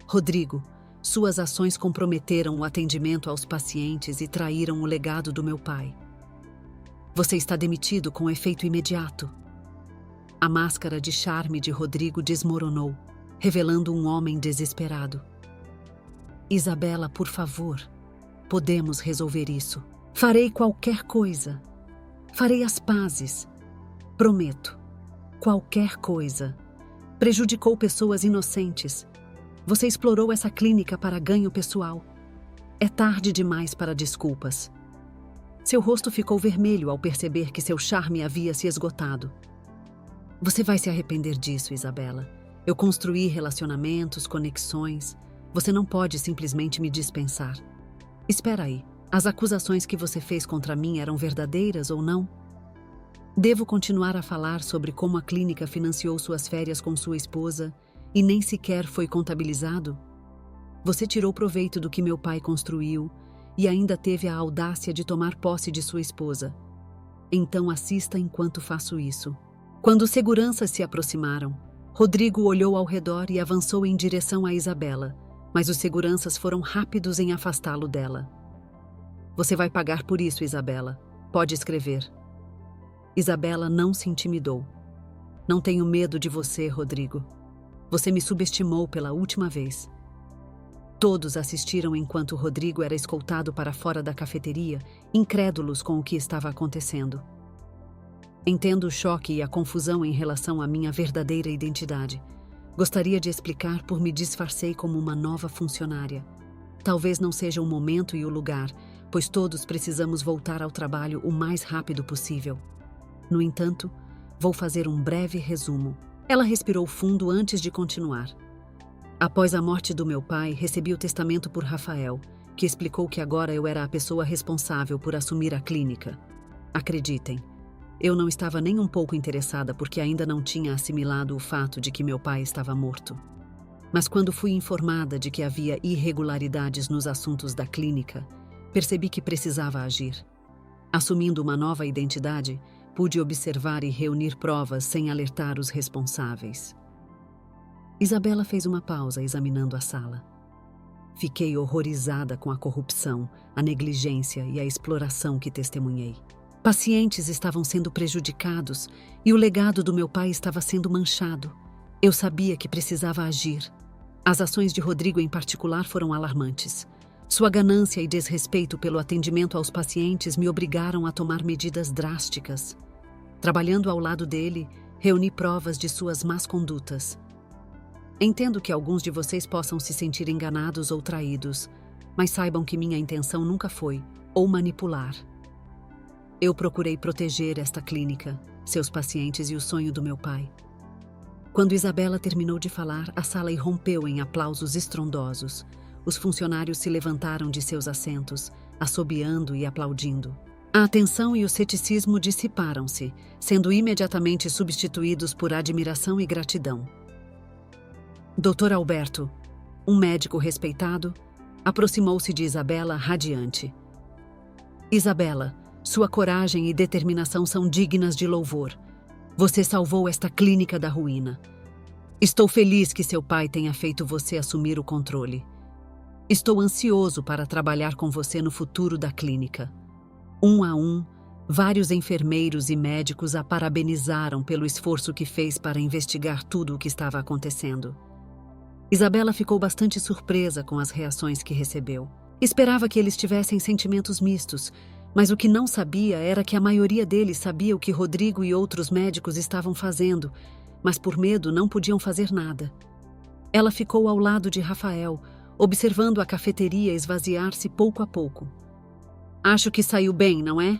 Rodrigo, suas ações comprometeram o atendimento aos pacientes e traíram o legado do meu pai. Você está demitido com efeito imediato. A máscara de charme de Rodrigo desmoronou, revelando um homem desesperado. Isabela, por favor, podemos resolver isso. Farei qualquer coisa. Farei as pazes. Prometo. Qualquer coisa. Prejudicou pessoas inocentes. Você explorou essa clínica para ganho pessoal. É tarde demais para desculpas. Seu rosto ficou vermelho ao perceber que seu charme havia se esgotado. Você vai se arrepender disso, Isabela. Eu construí relacionamentos, conexões. Você não pode simplesmente me dispensar. Espera aí. As acusações que você fez contra mim eram verdadeiras ou não? Devo continuar a falar sobre como a clínica financiou suas férias com sua esposa e nem sequer foi contabilizado? Você tirou proveito do que meu pai construiu e ainda teve a audácia de tomar posse de sua esposa. Então assista enquanto faço isso. Quando os seguranças se aproximaram, Rodrigo olhou ao redor e avançou em direção a Isabela, mas os seguranças foram rápidos em afastá-lo dela. Você vai pagar por isso, Isabela. Pode escrever. Isabela não se intimidou. Não tenho medo de você, Rodrigo. Você me subestimou pela última vez. Todos assistiram enquanto Rodrigo era escoltado para fora da cafeteria, incrédulos com o que estava acontecendo. Entendo o choque e a confusão em relação à minha verdadeira identidade. Gostaria de explicar por me disfarcei como uma nova funcionária. Talvez não seja o momento e o lugar, pois todos precisamos voltar ao trabalho o mais rápido possível. No entanto, vou fazer um breve resumo. Ela respirou fundo antes de continuar. Após a morte do meu pai, recebi o testamento por Rafael, que explicou que agora eu era a pessoa responsável por assumir a clínica. Acreditem, eu não estava nem um pouco interessada porque ainda não tinha assimilado o fato de que meu pai estava morto. Mas quando fui informada de que havia irregularidades nos assuntos da clínica, percebi que precisava agir. Assumindo uma nova identidade, pude observar e reunir provas sem alertar os responsáveis. Isabela fez uma pausa examinando a sala. Fiquei horrorizada com a corrupção, a negligência e a exploração que testemunhei. Pacientes estavam sendo prejudicados e o legado do meu pai estava sendo manchado. Eu sabia que precisava agir. As ações de Rodrigo em particular foram alarmantes. Sua ganância e desrespeito pelo atendimento aos pacientes me obrigaram a tomar medidas drásticas. Trabalhando ao lado dele, reuni provas de suas más condutas. Entendo que alguns de vocês possam se sentir enganados ou traídos, mas saibam que minha intenção nunca foi ou manipular. Eu procurei proteger esta clínica, seus pacientes e o sonho do meu pai. Quando Isabela terminou de falar, a sala irrompeu em aplausos estrondosos. Os funcionários se levantaram de seus assentos, assobiando e aplaudindo. A atenção e o ceticismo dissiparam-se, sendo imediatamente substituídos por admiração e gratidão. Dr. Alberto, um médico respeitado, aproximou-se de Isabela radiante. Isabela, sua coragem e determinação são dignas de louvor. Você salvou esta clínica da ruína. Estou feliz que seu pai tenha feito você assumir o controle. Estou ansioso para trabalhar com você no futuro da clínica. Um a um, vários enfermeiros e médicos a parabenizaram pelo esforço que fez para investigar tudo o que estava acontecendo. Isabela ficou bastante surpresa com as reações que recebeu. Esperava que eles tivessem sentimentos mistos, mas o que não sabia era que a maioria deles sabia o que Rodrigo e outros médicos estavam fazendo, mas por medo não podiam fazer nada. Ela ficou ao lado de Rafael, observando a cafeteria esvaziar-se pouco a pouco. Acho que saiu bem, não é?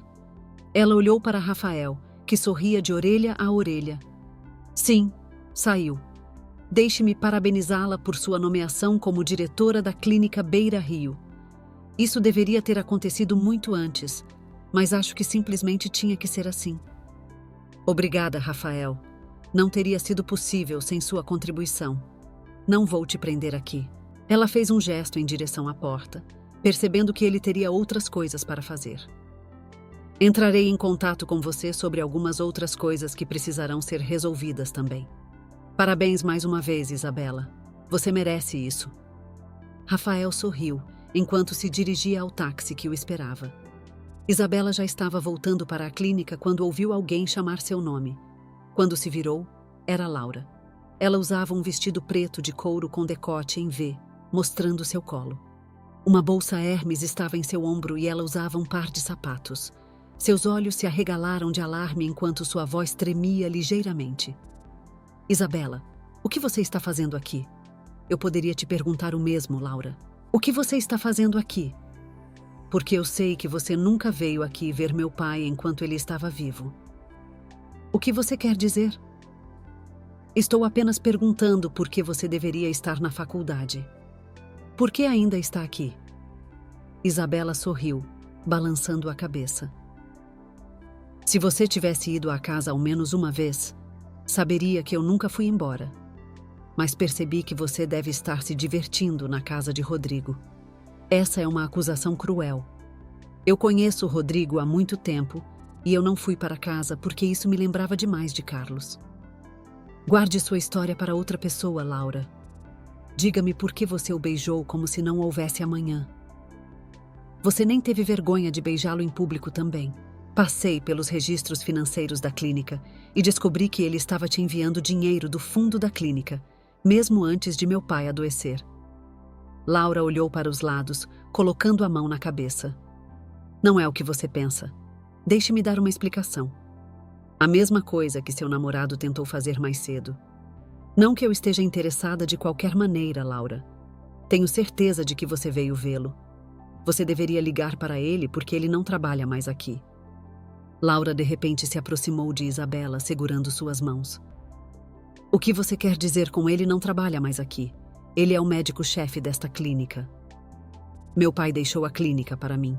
Ela olhou para Rafael, que sorria de orelha a orelha. Sim, saiu. Deixe-me parabenizá-la por sua nomeação como diretora da Clínica Beira Rio. Isso deveria ter acontecido muito antes, mas acho que simplesmente tinha que ser assim. Obrigada, Rafael. Não teria sido possível sem sua contribuição. Não vou te prender aqui. Ela fez um gesto em direção à porta, percebendo que ele teria outras coisas para fazer. Entrarei em contato com você sobre algumas outras coisas que precisarão ser resolvidas também. Parabéns mais uma vez, Isabela. Você merece isso. Rafael sorriu, enquanto se dirigia ao táxi que o esperava. Isabela já estava voltando para a clínica quando ouviu alguém chamar seu nome. Quando se virou, era Laura. Ela usava um vestido preto de couro com decote em V, mostrando seu colo. Uma bolsa Hermes estava em seu ombro e ela usava um par de sapatos. Seus olhos se arregalaram de alarme enquanto sua voz tremia ligeiramente. Isabela, o que você está fazendo aqui? Eu poderia te perguntar o mesmo, Laura. O que você está fazendo aqui? Porque eu sei que você nunca veio aqui ver meu pai enquanto ele estava vivo. O que você quer dizer? Estou apenas perguntando por que você deveria estar na faculdade. Por que ainda está aqui? Isabela sorriu, balançando a cabeça. Se você tivesse ido à casa ao menos uma vez, saberia que eu nunca fui embora. Mas percebi que você deve estar se divertindo na casa de Rodrigo. Essa é uma acusação cruel. Eu conheço o Rodrigo há muito tempo e eu não fui para casa porque isso me lembrava demais de Carlos. Guarde sua história para outra pessoa, Laura. Diga-me por que você o beijou como se não houvesse amanhã. Você nem teve vergonha de beijá-lo em público também. Passei pelos registros financeiros da clínica e descobri que ele estava te enviando dinheiro do fundo da clínica, mesmo antes de meu pai adoecer. Laura olhou para os lados, colocando a mão na cabeça. Não é o que você pensa. Deixe-me dar uma explicação. A mesma coisa que seu namorado tentou fazer mais cedo. Não que eu esteja interessada de qualquer maneira, Laura. Tenho certeza de que você veio vê-lo. Você deveria ligar para ele porque ele não trabalha mais aqui. Laura de repente se aproximou de Isabela, segurando suas mãos. O que você quer dizer com ele não trabalha mais aqui? Ele é o médico-chefe desta clínica. Meu pai deixou a clínica para mim.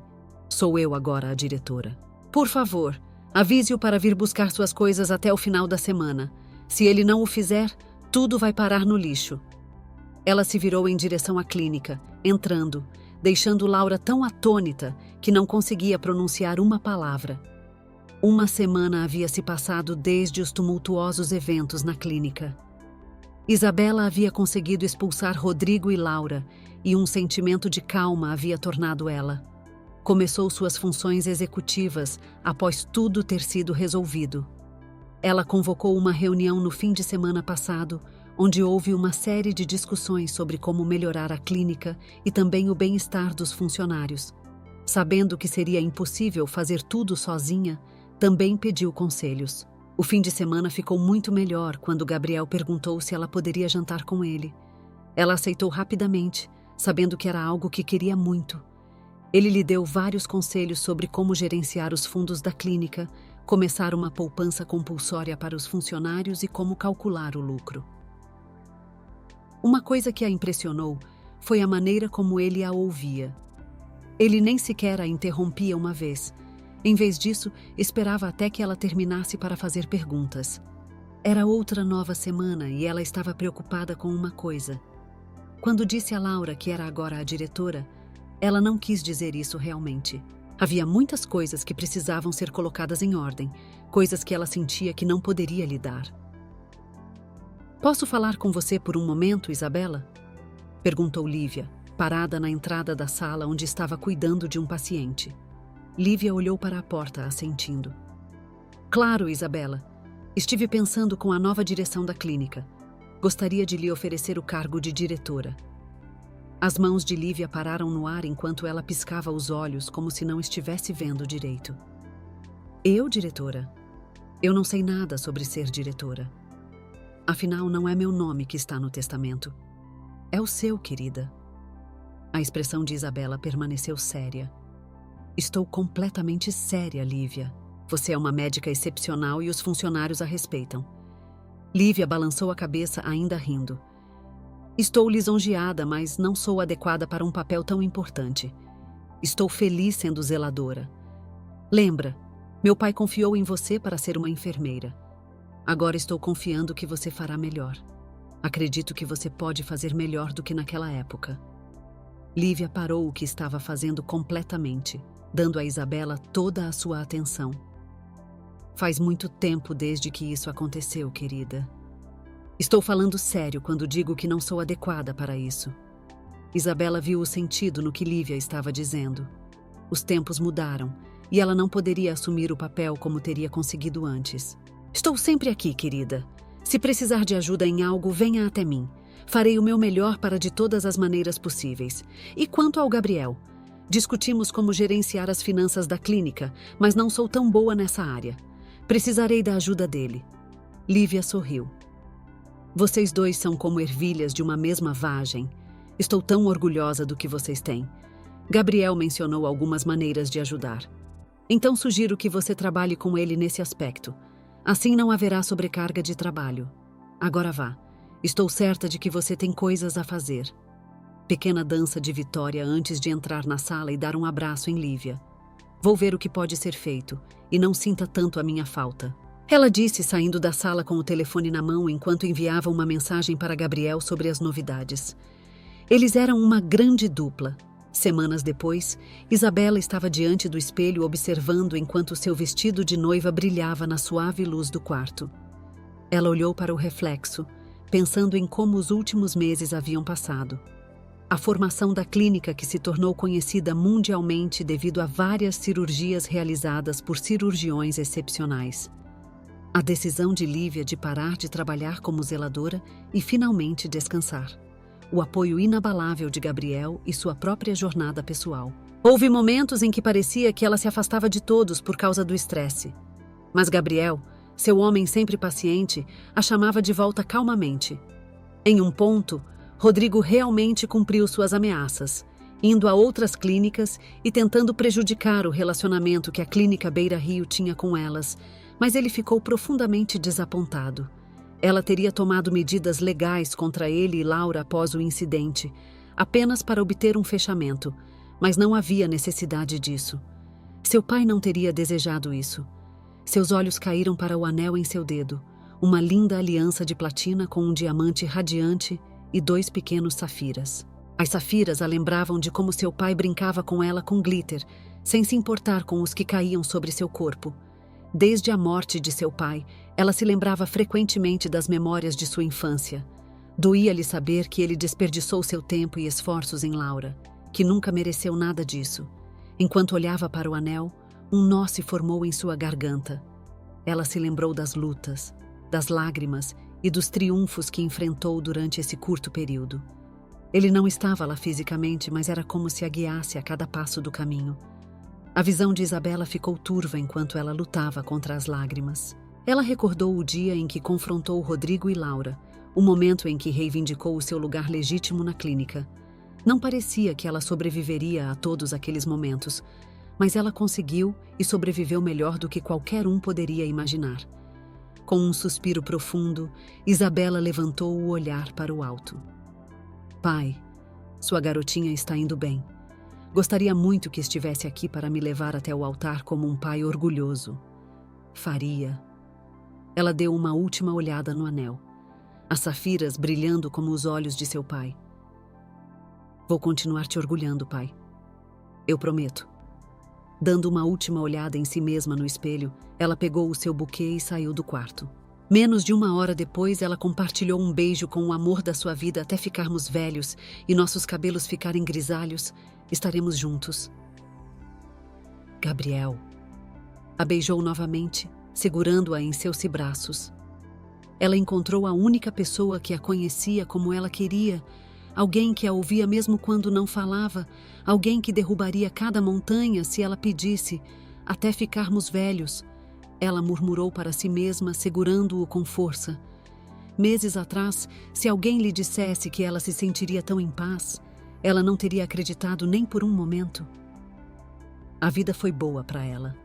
Sou eu agora a diretora. Por favor, avise-o para vir buscar suas coisas até o final da semana. Se ele não o fizer, tudo vai parar no lixo. Ela se virou em direção à clínica, entrando, deixando Laura tão atônita que não conseguia pronunciar uma palavra. Uma semana havia se passado desde os tumultuosos eventos na clínica. Isabela havia conseguido expulsar Rodrigo e Laura, e um sentimento de calma havia tornado ela. Começou suas funções executivas após tudo ter sido resolvido. Ela convocou uma reunião no fim de semana passado, onde houve uma série de discussões sobre como melhorar a clínica e também o bem-estar dos funcionários. Sabendo que seria impossível fazer tudo sozinha, também pediu conselhos. O fim de semana ficou muito melhor quando Gabriel perguntou se ela poderia jantar com ele. Ela aceitou rapidamente, sabendo que era algo que queria muito. Ele lhe deu vários conselhos sobre como gerenciar os fundos da clínica, começar uma poupança compulsória para os funcionários e como calcular o lucro. Uma coisa que a impressionou foi a maneira como ele a ouvia. Ele nem sequer a interrompia uma vez. Em vez disso, esperava até que ela terminasse para fazer perguntas. Era outra nova semana e ela estava preocupada com uma coisa. Quando disse a Laura que era agora a diretora, ela não quis dizer isso realmente. Havia muitas coisas que precisavam ser colocadas em ordem, coisas que ela sentia que não poderia lidar. Posso falar com você por um momento, Isabela? Perguntou Lívia, parada na entrada da sala onde estava cuidando de um paciente. Lívia olhou para a porta, assentindo. Claro, Isabela. Estive pensando com a nova direção da clínica. Gostaria de lhe oferecer o cargo de diretora. As mãos de Lívia pararam no ar enquanto ela piscava os olhos como se não estivesse vendo direito. Eu, diretora? Eu não sei nada sobre ser diretora. Afinal, não é meu nome que está no testamento. É o seu, querida. A expressão de Isabela permaneceu séria. Estou completamente séria, Lívia. Você é uma médica excepcional e os funcionários a respeitam. Lívia balançou a cabeça, ainda rindo. Estou lisonjeada, mas não sou adequada para um papel tão importante. Estou feliz sendo zeladora. Lembra, meu pai confiou em você para ser uma enfermeira. Agora estou confiando que você fará melhor. Acredito que você pode fazer melhor do que naquela época. Lívia parou o que estava fazendo completamente, dando a Isabela toda a sua atenção. Faz muito tempo desde que isso aconteceu, querida. Estou falando sério quando digo que não sou adequada para isso. Isabela viu o sentido no que Lívia estava dizendo. Os tempos mudaram e ela não poderia assumir o papel como teria conseguido antes. Estou sempre aqui, querida. Se precisar de ajuda em algo, venha até mim. Farei o meu melhor para de todas as maneiras possíveis. E quanto ao Gabriel? Discutimos como gerenciar as finanças da clínica, mas não sou tão boa nessa área. Precisarei da ajuda dele. Lívia sorriu. Vocês dois são como ervilhas de uma mesma vagem. Estou tão orgulhosa do que vocês têm. Gabriel mencionou algumas maneiras de ajudar. Então sugiro que você trabalhe com ele nesse aspecto. Assim não haverá sobrecarga de trabalho. Agora vá. Estou certa de que você tem coisas a fazer. Pequena dança de vitória antes de entrar na sala e dar um abraço em Lívia. Vou ver o que pode ser feito, e não sinta tanto a minha falta. Ela disse, saindo da sala com o telefone na mão enquanto enviava uma mensagem para Gabriel sobre as novidades. Eles eram uma grande dupla. Semanas depois, Isabela estava diante do espelho observando enquanto seu vestido de noiva brilhava na suave luz do quarto. Ela olhou para o reflexo, pensando em como os últimos meses haviam passado. A formação da clínica, que se tornou conhecida mundialmente devido a várias cirurgias realizadas por cirurgiões excepcionais. A decisão de Lívia de parar de trabalhar como zeladora e finalmente descansar. O apoio inabalável de Gabriel e sua própria jornada pessoal. Houve momentos em que parecia que ela se afastava de todos por causa do estresse. Mas Gabriel, seu homem sempre paciente, a chamava de volta calmamente. Em um ponto, Rodrigo realmente cumpriu suas ameaças, indo a outras clínicas e tentando prejudicar o relacionamento que a clínica Beira Rio tinha com elas, mas ele ficou profundamente desapontado. Ela teria tomado medidas legais contra ele e Laura após o incidente, apenas para obter um fechamento, mas não havia necessidade disso. Seu pai não teria desejado isso. Seus olhos caíram para o anel em seu dedo, uma linda aliança de platina com um diamante radiante e 2 pequenos safiras. As safiras a lembravam de como seu pai brincava com ela com glitter, sem se importar com os que caíam sobre seu corpo. Desde a morte de seu pai, ela se lembrava frequentemente das memórias de sua infância. Doía-lhe saber que ele desperdiçou seu tempo e esforços em Laura, que nunca mereceu nada disso. Enquanto olhava para o anel, um nó se formou em sua garganta. Ela se lembrou das lutas, das lágrimas e dos triunfos que enfrentou durante esse curto período. Ele não estava lá fisicamente, mas era como se a guiasse a cada passo do caminho. A visão de Isabela ficou turva enquanto ela lutava contra as lágrimas. Ela recordou o dia em que confrontou Rodrigo e Laura, o momento em que reivindicou o seu lugar legítimo na clínica. Não parecia que ela sobreviveria a todos aqueles momentos, mas ela conseguiu e sobreviveu melhor do que qualquer um poderia imaginar. Com um suspiro profundo, Isabela levantou o olhar para o alto. Pai, sua garotinha está indo bem. Gostaria muito que estivesse aqui para me levar até o altar como um pai orgulhoso. Faria. Ela deu uma última olhada no anel, as safiras brilhando como os olhos de seu pai. Vou continuar te orgulhando, pai. Eu prometo. Dando uma última olhada em si mesma no espelho, ela pegou o seu buquê e saiu do quarto. Menos de 1 hora depois, ela compartilhou um beijo com o amor da sua vida até ficarmos velhos e nossos cabelos ficarem grisalhos. Estaremos juntos. Gabriel. A beijou novamente, segurando-a em seus braços. Ela encontrou a única pessoa que a conhecia como ela queria, alguém que a ouvia mesmo quando não falava, alguém que derrubaria cada montanha se ela pedisse, até ficarmos velhos. Ela murmurou para si mesma, segurando-o com força. Meses atrás, se alguém lhe dissesse que ela se sentiria tão em paz, ela não teria acreditado nem por um momento. A vida foi boa para ela.